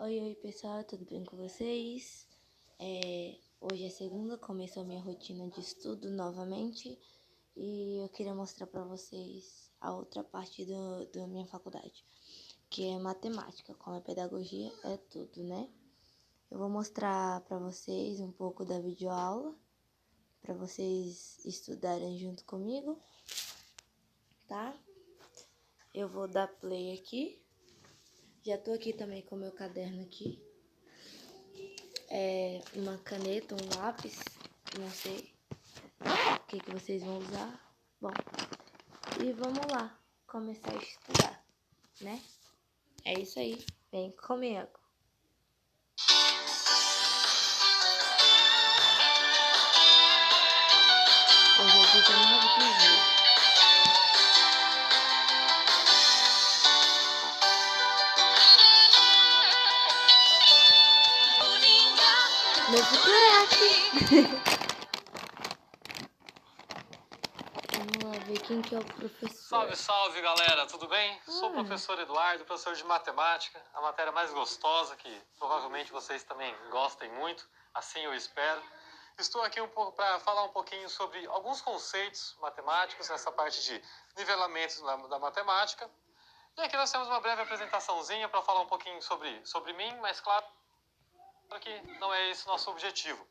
Oi pessoal, tudo bem com vocês? Hoje é segunda, começou a minha rotina de estudo novamente e eu queria mostrar para vocês a outra parte da minha faculdade, que é matemática. Como é pedagogia, é tudo, né? Eu vou mostrar para vocês um pouco da videoaula, para vocês estudarem junto comigo, tá? Eu vou dar play aqui. Já tô aqui também com o meu caderno aqui. Uma caneta, um lápis, não sei o que vocês vão usar. Bom, e vamos lá, começar a estudar, né? É isso aí, vem comigo. Hoje é 19 de julho. Meu futuro é aqui. Vamos lá ver quem que é o professor. Salve, salve, galera, tudo bem? Sou o professor Eduardo, professor de matemática, a matéria mais gostosa que provavelmente vocês também gostem muito, assim eu espero. Estou aqui um pouco para falar um pouquinho sobre alguns conceitos matemáticos, nessa parte de nivelamentos da matemática. E aqui nós temos uma breve apresentaçãozinha para falar um pouquinho sobre mim, mas claro que não é esse o nosso objetivo.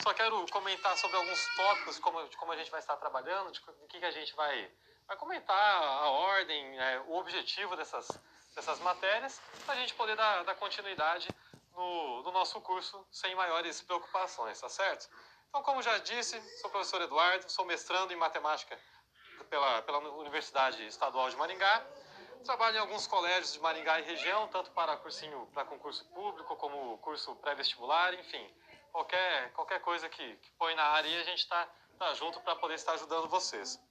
Só quero comentar sobre alguns tópicos, de como a gente vai estar trabalhando, de que a gente vai comentar, a ordem, o objetivo dessas matérias, para a gente poder dar continuidade no nosso curso sem maiores preocupações, tá certo? Então, como já disse, sou o professor Eduardo, sou mestrando em matemática pela Universidade Estadual de Maringá. Trabalho em alguns colégios de Maringá e região, tanto para concurso público, como curso pré-vestibular, enfim. Qualquer coisa que põe na área e a gente tá junto para poder estar ajudando vocês.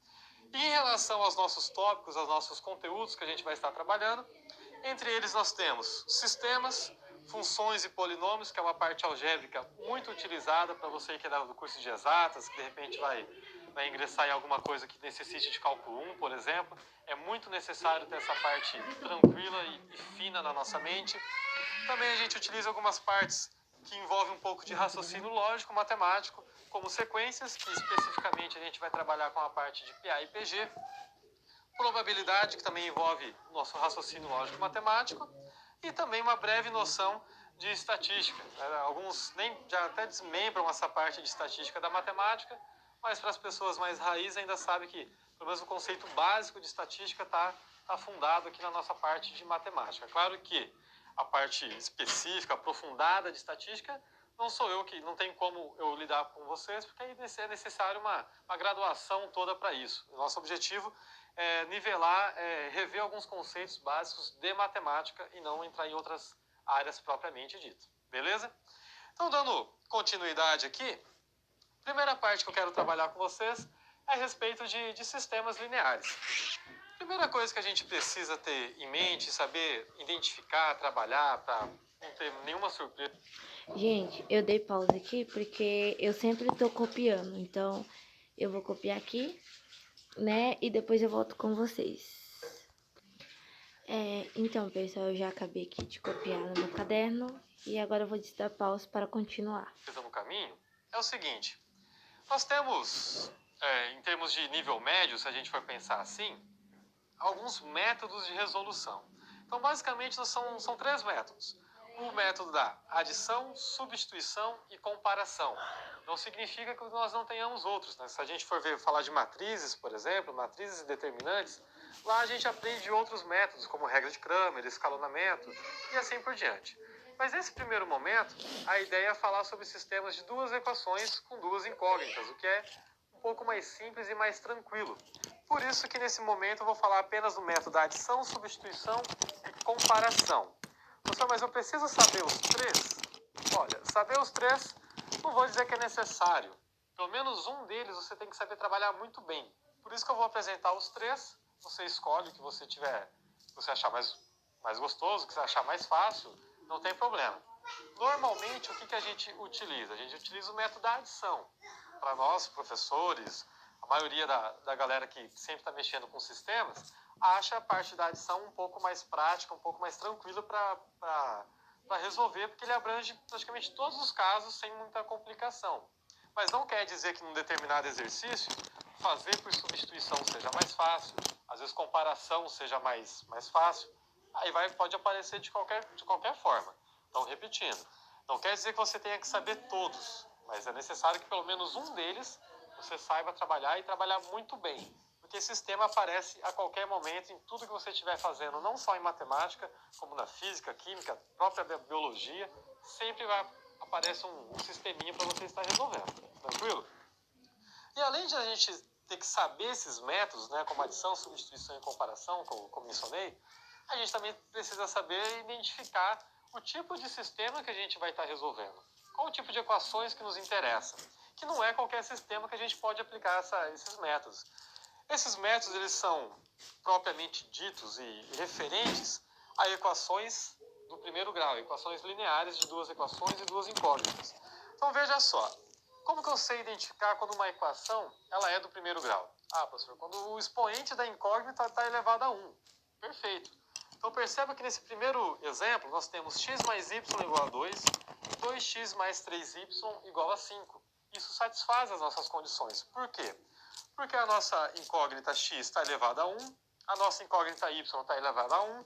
E em relação aos nossos tópicos, aos nossos conteúdos que a gente vai estar trabalhando, entre eles nós temos sistemas, funções e polinômios, que é uma parte algébrica muito utilizada para você que é do curso de exatas, que de repente vai ingressar em alguma coisa que necessite de cálculo 1, por exemplo. É muito necessário ter essa parte tranquila e fina na nossa mente. Também a gente utiliza algumas partes que envolvem um pouco de raciocínio lógico, matemático, como sequências, que especificamente a gente vai trabalhar com a parte de PA e PG. Probabilidade, que também envolve nosso raciocínio lógico matemático. E também uma breve noção de estatística. Alguns já até desmembram essa parte de estatística da matemática, mas para as pessoas mais raiz ainda sabe que pelo menos o conceito básico de estatística está afundado aqui na nossa parte de matemática. Claro que a parte específica, aprofundada de estatística, não sou eu que, não tem como eu lidar com vocês, porque aí é necessário uma graduação toda para isso. O nosso objetivo é nivelar, rever alguns conceitos básicos de matemática e não entrar em outras áreas propriamente dito. Beleza? Então, dando continuidade aqui, a primeira parte que eu quero trabalhar com vocês é a respeito de sistemas lineares. Primeira coisa que a gente precisa ter em mente, saber identificar, trabalhar, para não ter nenhuma surpresa. Gente, eu dei pausa aqui porque eu sempre tô copiando, então eu vou copiar aqui, né, e depois eu volto com vocês. Então, pessoal, eu já acabei aqui de copiar no meu caderno e agora eu vou dar pausa para continuar. No caminho é o seguinte, nós temos, em termos de nível médio, se a gente for pensar assim, alguns métodos de resolução. Então, basicamente, são três métodos. O método da adição, substituição e comparação. Não significa que nós não tenhamos outros, né? Se a gente for falar de matrizes, por exemplo, matrizes e determinantes, lá a gente aprende outros métodos, como regra de Cramer, escalonamento e assim por diante. Mas nesse primeiro momento, a ideia é falar sobre sistemas de duas equações com duas incógnitas, o que é um pouco mais simples e mais tranquilo. Por isso que nesse momento eu vou falar apenas do método da adição, substituição e comparação. Professor, mas eu preciso saber os três? Olha, saber os três não vou dizer que é necessário. Pelo menos um deles você tem que saber trabalhar muito bem. Por isso que eu vou apresentar os três. Você escolhe o que você tiver, que você achar mais gostoso, o que você achar mais fácil, não tem problema. Normalmente, o que a gente utiliza? A gente utiliza o método da adição. Para nós, professores, a maioria da galera que sempre está mexendo com sistemas, acha a parte da adição um pouco mais prática, um pouco mais tranquila para para resolver, porque ele abrange praticamente todos os casos sem muita complicação. Mas não quer dizer que num determinado exercício, fazer por substituição seja mais fácil, às vezes comparação seja mais fácil, aí pode aparecer de qualquer forma. Então, repetindo, não quer dizer que você tenha que saber todos, mas é necessário que pelo menos um deles você saiba trabalhar e trabalhar muito bem. Porque esse sistema aparece a qualquer momento em tudo que você estiver fazendo, não só em matemática, como na física, química, própria biologia, sempre aparece um sisteminha para você estar resolvendo. Tranquilo? E além de a gente ter que saber esses métodos, né, como adição, substituição e comparação, como mencionei, a gente também precisa saber identificar o tipo de sistema que a gente vai estar resolvendo. Qual o tipo de equações que nos interessam? Que não é qualquer sistema que a gente pode aplicar esses métodos. Esses métodos eles são propriamente ditos e referentes a equações do primeiro grau, equações lineares de duas equações e duas incógnitas. Então veja só, como que eu sei identificar quando uma equação ela é do primeiro grau? Ah, professor, quando o expoente da incógnita está elevado a 1. Perfeito. Então perceba que nesse primeiro exemplo nós temos x mais y igual a 2 e 2x mais 3y igual a 5. Isso satisfaz as nossas condições. Por quê? Porque a nossa incógnita x está elevada a 1, a nossa incógnita y está elevada a 1.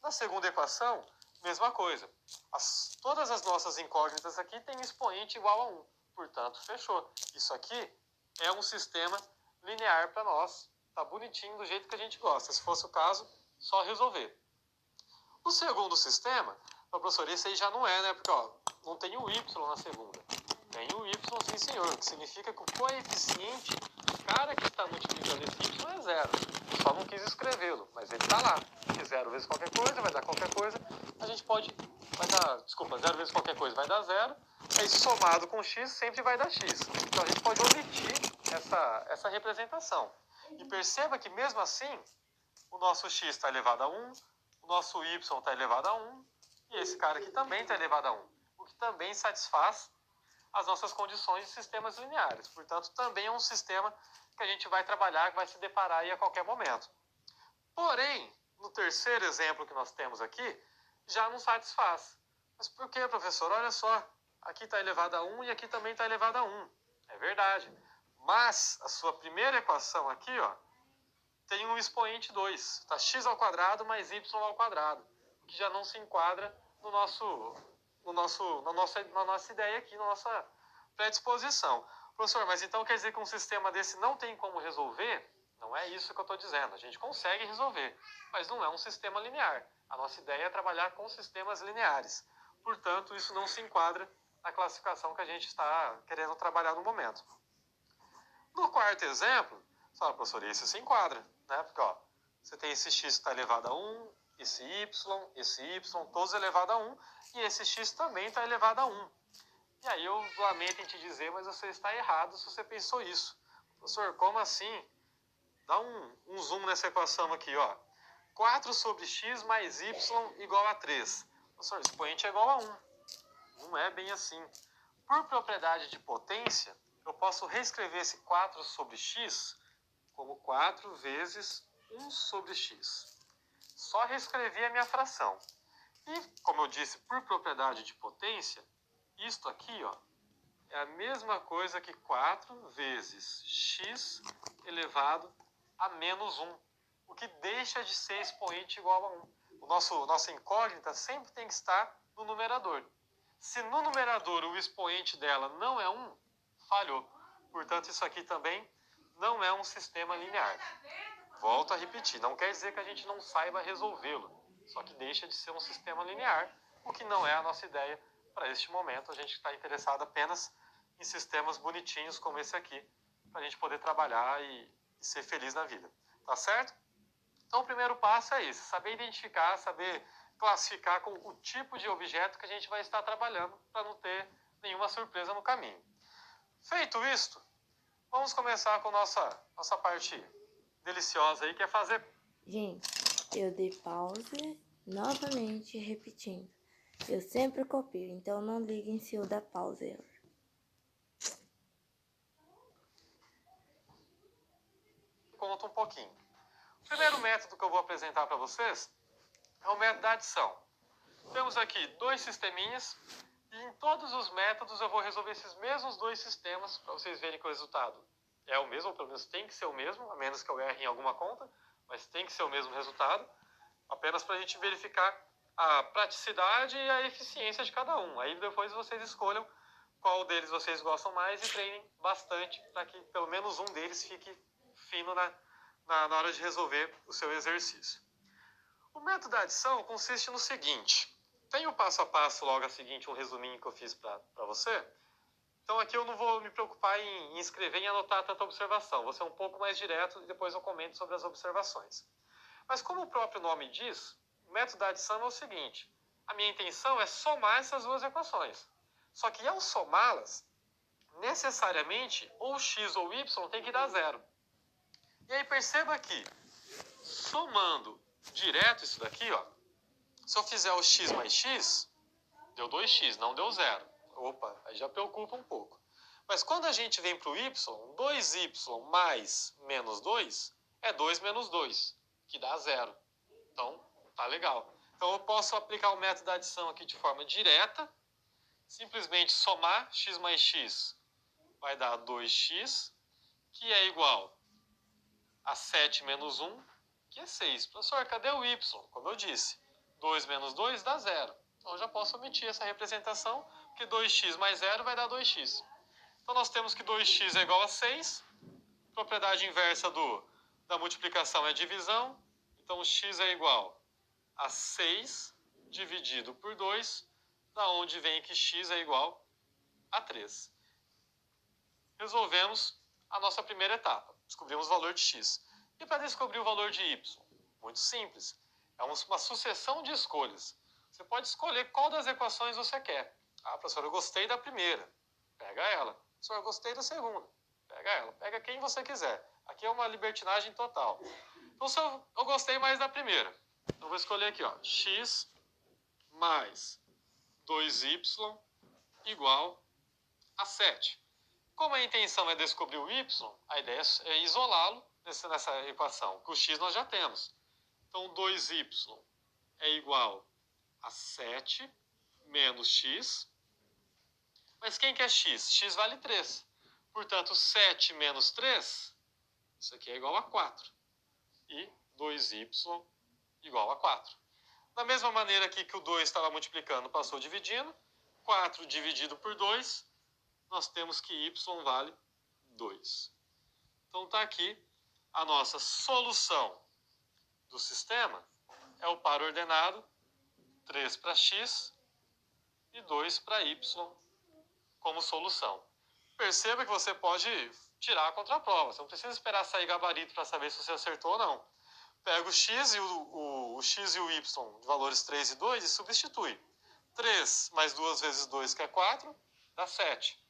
Na segunda equação, mesma coisa. Todas as nossas incógnitas aqui têm expoente igual a 1. Portanto, fechou. Isso aqui é um sistema linear para nós. Está bonitinho do jeito que a gente gosta. Se fosse o caso, só resolver. O segundo sistema, professor, esse aí já não é, né? Porque ó, não tem o y na segunda. Tem o y, sim senhor, que significa que o coeficiente do cara que está multiplicando esse y é zero. Eu só não quis escrevê-lo, mas ele está lá. Porque zero vezes qualquer coisa vai dar qualquer coisa. A gente pode... zero vezes qualquer coisa vai dar zero. Aí somado com x sempre vai dar x. Então a gente pode omitir essa representação. E perceba que mesmo assim, o nosso x está elevado a 1, o nosso y está elevado a 1, e esse cara aqui também está elevado a 1. O que também satisfaz as nossas condições de sistemas lineares. Portanto, também é um sistema que a gente vai trabalhar, que vai se deparar aí a qualquer momento. Porém, no terceiro exemplo que nós temos aqui, já não satisfaz. Mas por que, professor? Olha só, aqui está elevado a 1 e aqui também está elevado a 1. É verdade. Mas a sua primeira equação aqui, ó, tem um expoente 2. Está x ao quadrado mais y ao quadrado. O que já não se enquadra na nossa ideia aqui, na nossa predisposição. Professor, mas então quer dizer que um sistema desse não tem como resolver? Não é isso que eu estou dizendo. A gente consegue resolver, mas não é um sistema linear. A nossa ideia é trabalhar com sistemas lineares. Portanto, isso não se enquadra na classificação que a gente está querendo trabalhar no momento. No quarto exemplo, fala, professor, esse se enquadra, né? Porque ó, você tem esse x que está elevado a 1, esse y, todos elevado a 1, e esse x também está elevado a 1. E aí eu lamento em te dizer, mas você está errado se você pensou isso. Professor, como assim? Dá um zoom nessa equação aqui, ó. 4 sobre x mais y igual a 3. Professor, expoente é igual a 1. Não é bem assim. Por propriedade de potência, eu posso reescrever esse 4 sobre x como 4 vezes 1 sobre x. Só reescrevi a minha fração. E, como eu disse, por propriedade de potência, isto aqui, ó, é a mesma coisa que 4 vezes x elevado a menos 1, o que deixa de ser expoente igual a 1. Nossa incógnita sempre tem que estar no numerador. Se no numerador o expoente dela não é 1, falhou. Portanto, isso aqui também não é um sistema linear. Volto a repetir, não quer dizer que a gente não saiba resolvê-lo, só que deixa de ser um sistema linear, o que não é a nossa ideia para este momento. A gente está interessado apenas em sistemas bonitinhos como esse aqui, para a gente poder trabalhar e ser feliz na vida. Tá certo? Então, o primeiro passo é esse, saber identificar, saber classificar com o tipo de objeto que a gente vai estar trabalhando, para não ter nenhuma surpresa no caminho. Feito isto, vamos começar com nossa parte deliciosa aí, que é fazer... Gente, eu dei pause, novamente repetindo. Eu sempre copio, então não liguem se eu dar pause. Conta um pouquinho. O primeiro método que eu vou apresentar para vocês é o método da adição. Temos aqui dois sisteminhas e em todos os métodos eu vou resolver esses mesmos dois sistemas para vocês verem que o resultado é o mesmo, ou pelo menos tem que ser o mesmo, a menos que eu erre em alguma conta, mas tem que ser o mesmo resultado, apenas para a gente verificar a praticidade e a eficiência de cada um. Aí depois vocês escolham qual deles vocês gostam mais e treinem bastante para que pelo menos um deles fique fino na hora de resolver o seu exercício. O método da adição consiste no seguinte. Tem o passo a passo logo a seguinte, um resuminho que eu fiz para você. Então aqui eu não vou me preocupar em escrever e anotar tanta observação. Vou ser um pouco mais direto e depois eu comento sobre as observações. Mas como o próprio nome diz, o método da adição é o seguinte. A minha intenção é somar essas duas equações. Só que ao somá-las, necessariamente, ou x ou y tem que dar zero. E aí perceba que, somando direto isso daqui, ó, se eu fizer o x mais x, deu 2x, não deu zero. Opa, aí já preocupa um pouco. Mas quando a gente vem para o y, 2y mais menos 2 é 2 menos 2, que dá zero. Então, tá legal. Então eu posso aplicar o método da adição aqui de forma direta, simplesmente somar x mais x vai dar 2x, que é igual a 7 menos 1, que é 6. Professor, cadê o y? Como eu disse, 2 menos 2 dá zero. Então eu já posso omitir essa representação, porque 2x mais 0 vai dar 2x. Então nós temos que 2x é igual a 6. Propriedade inversa da multiplicação é divisão. Então x é igual a 6 dividido por 2, da onde vem que x é igual a 3. Resolvemos a nossa primeira etapa. Descobrimos o valor de x. E para descobrir o valor de y? Muito simples. É uma sucessão de escolhas. Você pode escolher qual das equações você quer. Ah, professor, eu gostei da primeira. Pega ela. Professor, eu gostei da segunda. Pega ela. Pega quem você quiser. Aqui é uma libertinagem total. Então, se eu gostei mais da primeira, eu vou escolher aqui, ó, x mais 2y igual a 7. Como a intenção é descobrir o y, a ideia é isolá-lo nessa equação, que o x nós já temos. Então, 2y é igual a 7 menos x. Mas quem que é x? X vale 3. Portanto, 7 menos 3, isso aqui é igual a 4. E 2y igual a 4. Da mesma maneira aqui que o 2 estava multiplicando, passou dividindo. 4 dividido por 2, nós temos que y vale 2. Então está aqui a nossa solução do sistema. É o par ordenado, 3 para x e 2 para y como solução. Perceba que você pode tirar a contraprova. Você não precisa esperar sair gabarito para saber se você acertou ou não. Pega o x e o x e o y de valores 3 e 2 e substitui. 3 mais 2 vezes 2, que é 4, dá 7.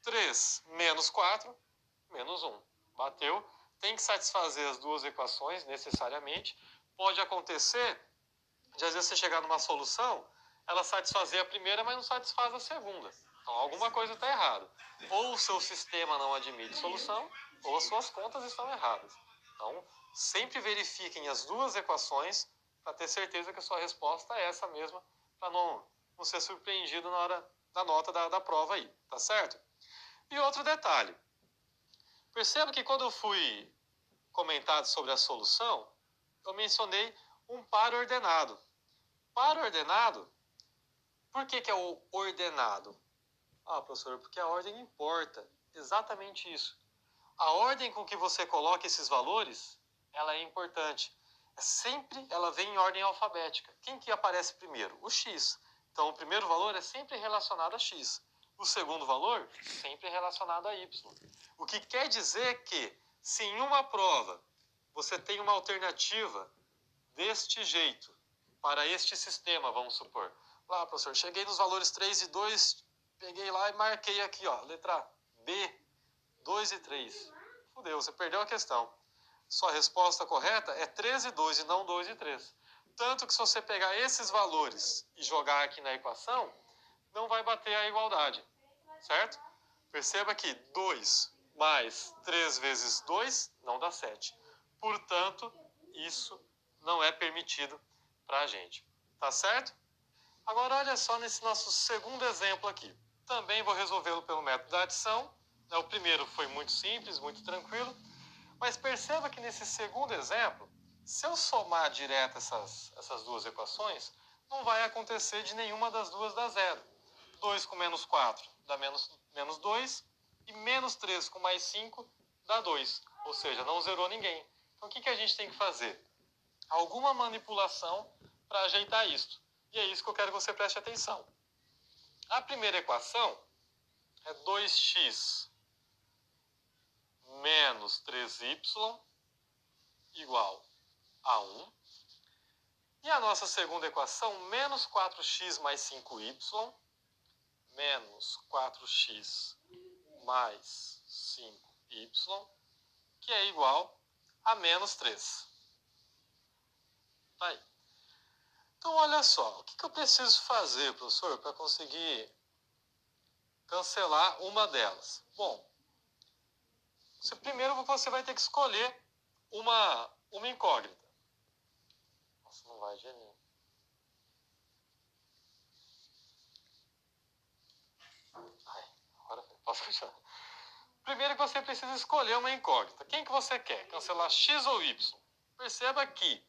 3 menos 4, menos 1. Bateu. Tem que satisfazer as duas equações, necessariamente. Pode acontecer de, às vezes, você chegar numa solução, ela satisfazer a primeira, mas não satisfaz a segunda. Então, alguma coisa está errada. Ou o seu sistema não admite solução, ou as suas contas estão erradas. Então, sempre verifiquem as duas equações para ter certeza que a sua resposta é essa mesma, para não ser surpreendido na hora da nota da prova aí, tá certo? E outro detalhe. Perceba que quando eu fui comentado sobre a solução, eu mencionei um par ordenado. Par ordenado, por que é o ordenado? Ah, professor, porque a ordem importa. Exatamente isso. A ordem com que você coloca esses valores, ela é importante. Sempre ela vem em ordem alfabética. Quem que aparece primeiro? O x. Então, o primeiro valor é sempre relacionado a x. O segundo valor, sempre relacionado a y. O que quer dizer que, se em uma prova você tem uma alternativa deste jeito, para este sistema, vamos supor. Lá, professor, cheguei nos valores 3 e 2, peguei lá e marquei aqui, ó, letra B, 2 e 3. Fudeu, você perdeu a questão. Sua resposta correta é 3 e 2 e não 2 e 3. Tanto que se você pegar esses valores e jogar aqui na equação, não vai bater a igualdade, certo? Perceba que 2 mais 3 vezes 2 não dá 7. Portanto, isso não é permitido para a gente. Tá certo? Agora olha só nesse nosso segundo exemplo aqui. Também vou resolvê-lo pelo método da adição. O primeiro foi muito simples, muito tranquilo. Mas perceba que nesse segundo exemplo, se eu somar direto essas duas equações, não vai acontecer de nenhuma das duas dar zero. 2 com menos 4 dá menos 2 e menos 3 com mais 5 dá 2. Ou seja, não zerou ninguém. Então o que a gente tem que fazer? Alguma manipulação para ajeitar isto. E é isso que eu quero que você preste atenção. A primeira equação é 2x menos 3y igual a 1. E a nossa segunda equação, menos 4x mais 5y, menos 4x mais 5y, que é igual a menos 3. Tá aí. Então, olha só, o que eu preciso fazer, professor, para conseguir cancelar uma delas? Bom, primeiro você vai ter que escolher uma incógnita. Nossa, não vai, Geninho. Agora posso continuar. Primeiro que você precisa escolher uma incógnita. Quem que você quer? Cancelar x ou y? Perceba que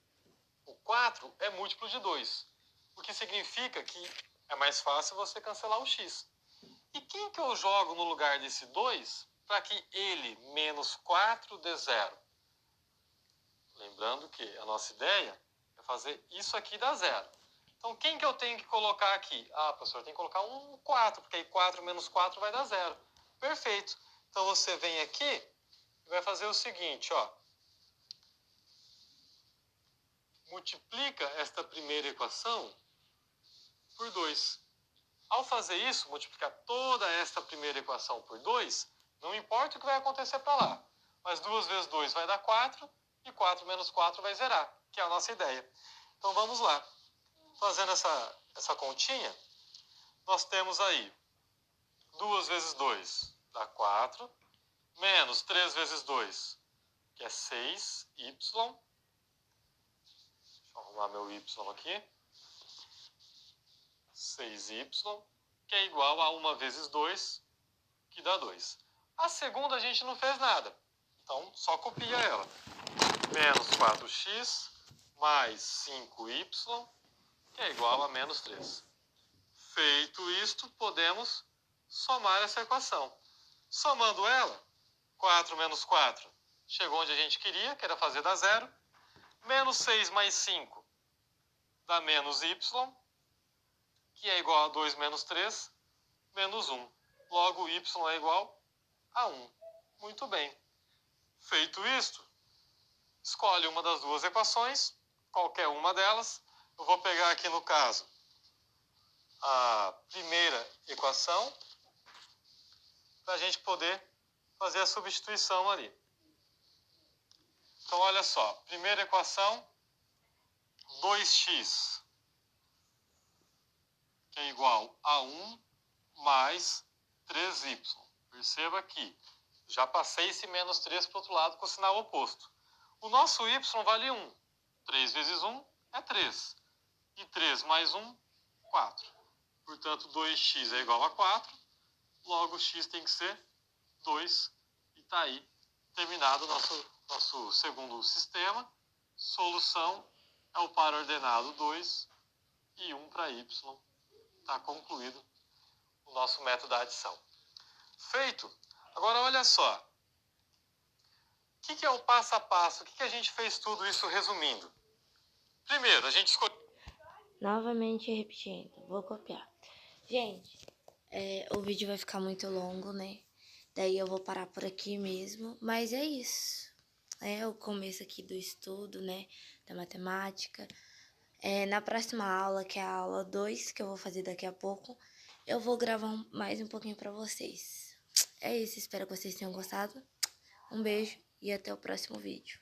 o 4 é múltiplo de 2, o que significa que é mais fácil você cancelar o x. E quem que eu jogo no lugar desse 2 para que ele, menos 4, dê zero? Lembrando que a nossa ideia é fazer isso aqui dar zero. Então, quem que eu tenho que colocar aqui? Ah, professor, tem que colocar um 4, porque aí 4 menos 4 vai dar zero. Perfeito. Então, você vem aqui e vai fazer o seguinte, ó. Multiplica esta primeira equação por 2. Ao fazer isso, multiplicar toda esta primeira equação por 2, não importa o que vai acontecer para lá. Mas 2 vezes 2 vai dar 4 e 4 menos 4 vai zerar, que é a nossa ideia. Então, vamos lá. Fazendo essa continha, nós temos aí 2 vezes 2 dá 4, menos 3 vezes 2, que é 6y. Deixa eu arrumar meu y aqui. 6y, que é igual a 1 vezes 2, que dá 2. A segunda a gente não fez nada, então só copia ela. Menos 4x mais 5y, que é igual a menos 3. Feito isto, podemos somar essa equação. Somando ela, 4 menos 4 chegou onde a gente queria, que era fazer dar zero. Menos 6 mais 5 dá menos y, que é igual a 2 menos 3, menos 1. Logo, y é igual a 1. Muito bem. Feito isto, escolhe uma das duas equações, qualquer uma delas. Eu vou pegar aqui no caso a primeira equação, para a gente poder fazer a substituição ali. Então, olha só, primeira equação, 2x, que é igual a 1 mais 3y. Perceba que já passei esse menos 3 para o outro lado com o sinal oposto. O nosso y vale 1. 3 vezes 1 é 3. E 3 mais 1, 4. Portanto, 2x é igual a 4. Logo, x tem que ser 2. E está aí terminado o nosso segundo sistema. Solução é o par ordenado 2 e 1 para y. Está concluído o nosso método da adição. Feito. Agora, olha só. O que é o passo a passo? O que a gente fez tudo isso resumindo? Primeiro, a gente escolheu... Novamente repetindo, vou copiar. Gente, o vídeo vai ficar muito longo, né? Daí eu vou parar por aqui mesmo. Mas é isso. É o começo aqui do estudo, né? Da matemática. Na próxima aula, que é a aula 2, que eu vou fazer daqui a pouco, eu vou gravar mais um pouquinho pra vocês. É isso, espero que vocês tenham gostado. Um beijo e até o próximo vídeo.